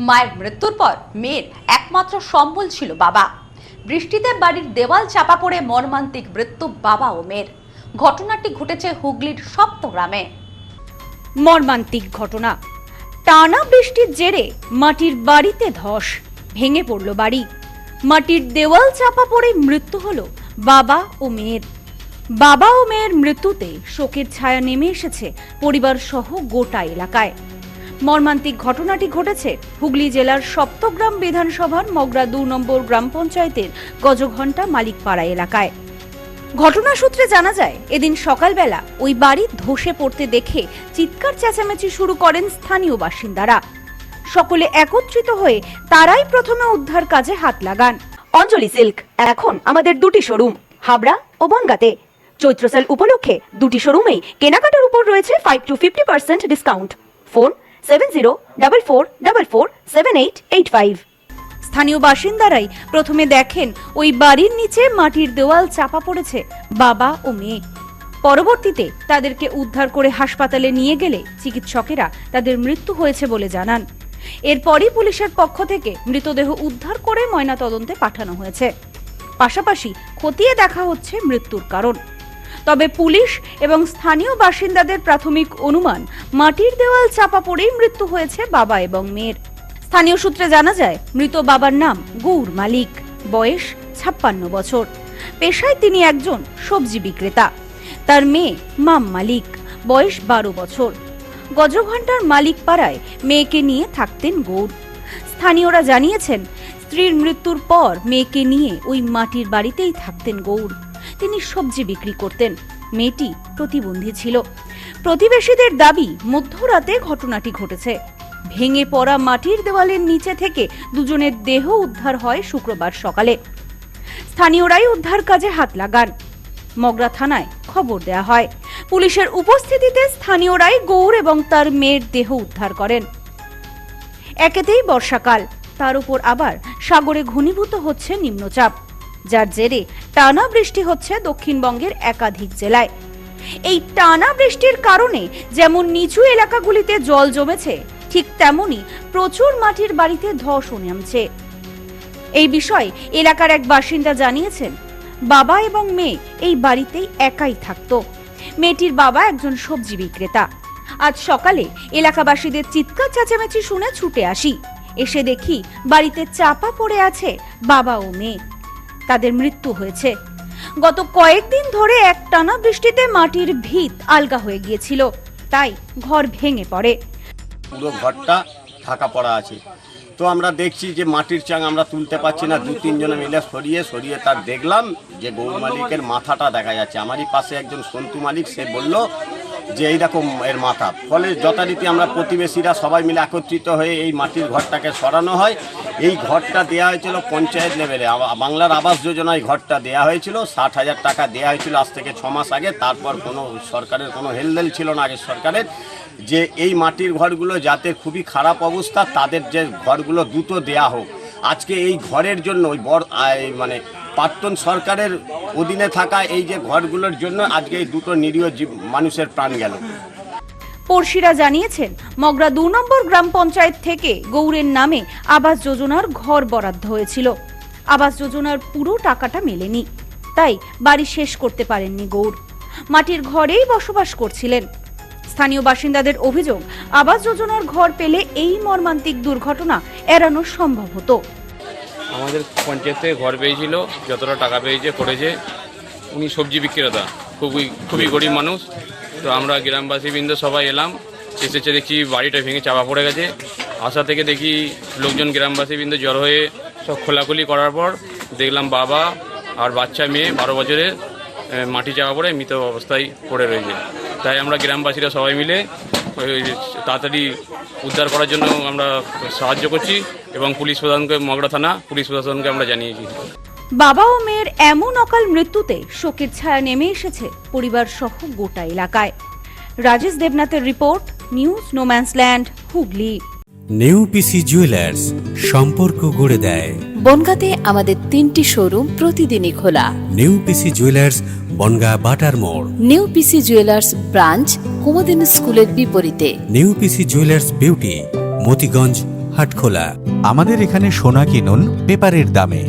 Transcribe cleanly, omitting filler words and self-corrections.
মায়ের মৃত্যুর পর মেয়ের একমাত্র সম্বল ছিল বাবা। বৃষ্টিতে বাড়ির দেওয়াল চাপা পড়ে মর্মান্তিক মৃত্যু বাবা ও মেয়ের। ঘটনাটি ঘটেছে হুগলির সপ্তগ্রামে। মর্মান্তিক ঘটনা। টানা বৃষ্টির জেরে মাটির বাড়িতে ধস, ভেঙে পড়ল বাড়ি। মাটির দেওয়াল চাপা পড়ে মৃত্যু হলো বাবা ও মেয়ের। বাবা ও মেয়ের মৃত্যুতে শোকের ছায়া নেমে এসেছে পরিবার সহ গোটা এলাকায়। মর্মান্তিক ঘটনাটি ঘটেছে হুগলি জেলার সপ্তগ্রাম বিধানসভার মগরা ২ নম্বর গ্রাম পঞ্চায়েতের গজঘণ্টা মালিকপাড়া এলাকায়। ঘটনা সূত্রে জানা যায়, এদিন সকালবেলা ওই বাড়ি ধসে পড়তে দেখে চিৎকার চেঁচামেচি শুরু করেন স্থানীয় বাসিন্দারা। সকলে একত্রিত হয়ে তারাই প্রথমে উদ্ধার কাজে হাত লাগান। অঞ্জলি সিল্ক এখন আমাদের দুটি শোরুম, হাবড়া ও বনগাঁতে। চৈত্র সেল উপলক্ষে দুটি শোরুমেই কেনাকাটার উপর রয়েছে 5 to 50% ডিসকাউন্ট। ফোন 7044447885। স্থানীয় বাসিন্দারাই প্রথমে দেখেন ওই বাড়ির নিচে মাটির দেওয়াল চাপা পড়েছে বাবা ও মেয়ে। পরবর্তীতে তাদেরকে উদ্ধার করে হাসপাতালে নিয়ে গেলে চিকিৎসকেরা তাদের মৃত্যু হয়েছে বলে জানান। এরপরই পুলিশের পক্ষ থেকে মৃতদেহ উদ্ধার করে ময়নাতদন্তে পাঠানো হয়েছে। পাশাপাশি খতিয়ে দেখা হচ্ছে মৃত্যুর কারণ। তবে পুলিশ এবং স্থানীয় বাসিন্দাদের প্রাথমিক অনুমান, মাটির দেওয়াল চাপা পড়েই মৃত্যু হয়েছে বাবা এবং মেয়ের। স্থানীয় সূত্রে জানা যায়, মৃত বাবার নাম গৌর মালিক, বয়স 56 বছর। পেশায় তিনি একজন সবজি বিক্রেতা। তার মেয়ে মাম মালিক, বয়স 12 বছর। গজঘণ্টার মালিকপাড়ায় মেয়েকে নিয়ে থাকতেন গৌর। স্থানীয়রা জানিয়েছেন, স্ত্রীর মৃত্যুর পর মেয়েকে নিয়ে ওই মাটির বাড়িতেই থাকতেন গৌর। তিনি সবজি বিক্রি করতেন। মেয়েটি প্রতিবন্ধী ছিল। প্রতিবেশীদের দাবি, মধ্যরাতে ঘটনাটি ঘটেছে। ভেঙে পড়া মাটির দেওয়ালের নিচে থেকে দুজনের দেহ উদ্ধার হয় শুক্রবার সকালে। স্থানীয়রাই উদ্ধার কাজে হাত লাগান। মগরা থানায় খবর দেয়া হয়। পুলিশের উপস্থিতিতে স্থানীয়রাই গৌর এবং তার মেয়ের দেহ উদ্ধার করেন। একেতেই বর্ষাকাল, তার উপর আবার সাগরে ঘনীভূত হচ্ছে নিম্নচাপ, যার জেরে টানা বৃষ্টি হচ্ছে দক্ষিণবঙ্গের একাধিক জেলায়। এই টানা বৃষ্টির কারণে যেমন নিচু এলাকাগুলিতে জল জমেছে, ঠিক তেমনি প্রচুর মাটির বাড়িতে ধসও নামছে। এই বিষয়ে এলাকার এক বাসিন্দা জানিয়েছেন, বাবা এবং মেয়ে এই বাড়িতেই একাই থাকতো। মেয়েটির বাবা একজন সবজি বিক্রেতা। আজ সকালে এলাকাবাসীদের চিৎকার চেঁচামেচি শুনে ছুটে আসি। এসে দেখি বাড়িতে চাপা পড়ে আছে বাবা ও মেয়ে। তাদের মৃত্যু হয়েছে। গত কয়েকদিন ধরে একটানা বৃষ্টিতে মাটির ভিত আলগা হয়ে গিয়েছিল, তাই ঘর ভেঙে পড়ে। পুরো ঘরটা ফাঁকা পড়া আছে। তো আমরা দেখছি যে মাটির চাং আমরা তুলতে পারছি না। 2-3 জনে মিলে সরিয়ে তার দেখলাম যে গৌর মালিকের মাথাটা দেখা যাচ্ছে। আমারই পাশে একজন সন্তু মালিক, সে বলল যে এইরকম এর মাথা। ফলে যথারীতি আমরা প্রতিবেশীরা সবাই মিলে একত্রিত হয়ে এই মাটির ঘরটাকে সরানো হয়। এই ঘরটা দেওয়া হয়েছিল পঞ্চায়েত লেভেলে, বাংলার আবাস যোজনায় ঘরটা দেওয়া হয়েছিল। 60,000 টাকা দেওয়া হয়েছিল আজ থেকে 6 মাস আগে। তারপর কোনো সরকারের কোনো হেলদেল ছিল না আগের সরকারের, যে এই মাটির ঘরগুলো যাতে খুবই খারাপ অবস্থা, তাদের যে ঘরগুলো দ্রুত দেয়া হোক। আজকে এই ঘরের জন্য ওই মানে প্রাক্তন সরকারের অধীনে থাকা এই যে ঘরগুলোর জন্য আজকে এই দুটো নিরীহ মানুষের প্রাণ গেল। পড়শিরা জানিয়েছেন, মগরা 2 নম্বর গ্রাম পঞ্চায়েত থেকে গৌরের নামে আবাস যোজনার ঘর বরাদ্দ হয়েছিল। আবাস যোজনার পুরো টাকাটা মেলেনি, তাই বাড়ি শেষ করতে পারেননি গৌর। মাটির ঘরেই বসবাস করছিলেন। স্থানীয় বাসিন্দাদের অভিযোগ, আবাস যোজনার ঘর পেলে এই মর্মান্তিক দুর্ঘটনা এড়ানো সম্ভব হতো। আমাদের পঞ্চায়েত থেকে ঘর পেয়েছিল, যতটা টাকা পেয়েছে করেছে। উনি সবজি বিক্রেতা, খুবই গরিব মানুষ। তো আমরা গ্রামবাসীবৃন্দ সবাই এলাম, এসেছে দেখি বাড়িটা ভেঙে চাপা পড়ে গেছে। আশা থেকে দেখি লোকজন গ্রামবাসীবৃন্দ জড়ো হয়ে সব খোলাখুলি করার পর দেখলাম বাবা আর বাচ্চা মেয়ে 12 বছরের মাটি চাপা পড়ে মৃত অবস্থায় পড়ে রয়েছে। তাই আমরা গ্রামবাসীরা সবাই মিলে তাড়াতাড়ি উদ্ধার করার জন্য আমরা সাহায্য করছি এবং পুলিশ প্রধানকে, মগরা থানা পুলিশ প্রশাসনকে আমরা জানিয়েছি। বাবা ও মেয়ের এমন অকাল মৃত্যুতে শোকের ছায়া নেমে এসেছে পরিবার সহ গোটা এলাকায়। রাজেশ দেবনাথের রিপোর্ট, নিউজ নোম্যান্সল্যান্ড, হুগলি। নেউপিসি জুয়েলার্স, সম্পর্ক গড়ে দেয়। বনগাঁতে আমাদের 3টি শোরুম প্রতিদিনই খোলা। নেউপিসি জুয়েলার্স, বনগা বাটার মোড়। নেউপিসি জুয়েলার্স ব্রাঞ্চ কুমদিন স্কুলের বিপরীতে। নেউপিসি জুয়েলার্স বিউটি, মতিগঞ্জ, হাটখোলা। আমাদের এখানে সোনা কিনুন পেপারের দামে।